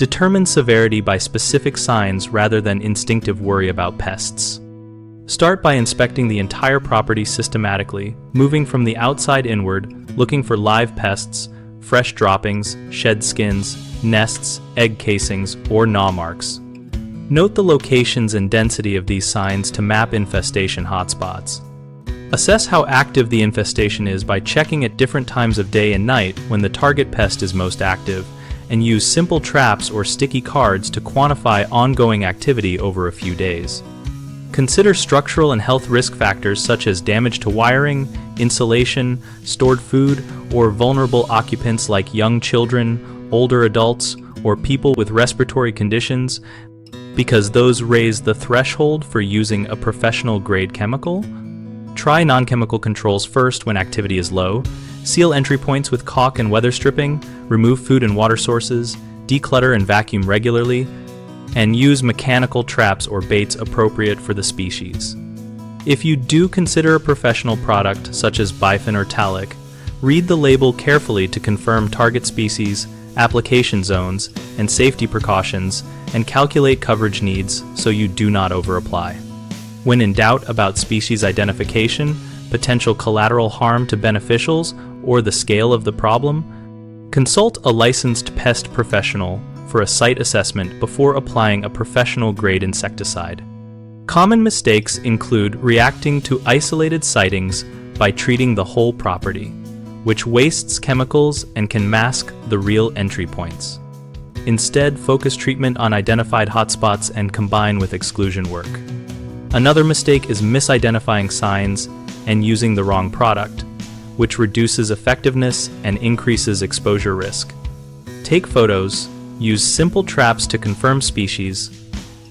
Determine severity by specific signs rather than instinctive worry about pests. Start by inspecting the entire property systematically, moving from the outside inward, looking for live pests, fresh droppings, shed skins, nests, egg casings, or gnaw marks. Note the locations and density of these signs to map infestation hotspots. Assess how active the infestation is by checking at different times of day and night when the target pest is most active, and use simple traps or sticky cards to quantify ongoing activity over a few days. Consider structural and health risk factors such as damage to wiring, insulation, stored food, or vulnerable occupants like young children, older adults, or people with respiratory conditions, because those raise the threshold for using a professional-grade chemical. Try non-chemical controls first when activity is low. Seal entry points with caulk and weather stripping, remove food and water sources, declutter and vacuum regularly, and use mechanical traps or baits appropriate for the species. If you do consider a professional product such as Bifen or Talik, read the label carefully to confirm target species, application zones, and safety precautions, and calculate coverage needs so you do not overapply. When in doubt about species identification, potential collateral harm to beneficials, or the scale of the problem, consult a licensed pest professional for a site assessment before applying a professional-grade insecticide. Common mistakes include reacting to isolated sightings by treating the whole property, which wastes chemicals and can mask the real entry points. Instead, focus treatment on identified hotspots and combine with exclusion work. Another mistake is misidentifying signs and using the wrong product, which reduces effectiveness and increases exposure risk. Take photos, use simple traps to confirm species,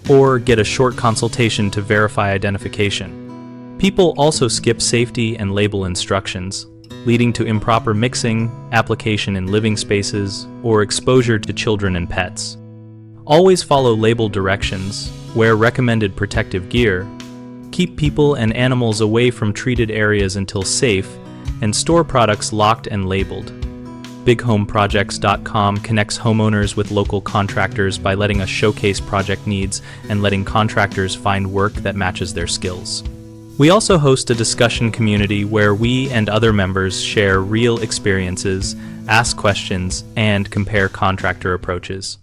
or get a short consultation to verify identification. People also skip safety and label instructions, leading to improper mixing, application in living spaces, or exposure to children and pets. Always follow label directions, wear recommended protective gear, keep people and animals away from treated areas until safe, and store products locked and labeled. BigHomeProjects.com connects homeowners with local contractors by letting us showcase project needs and letting contractors find work that matches their skills. We also host a discussion community where we and other members share real experiences, ask questions, and compare contractor approaches.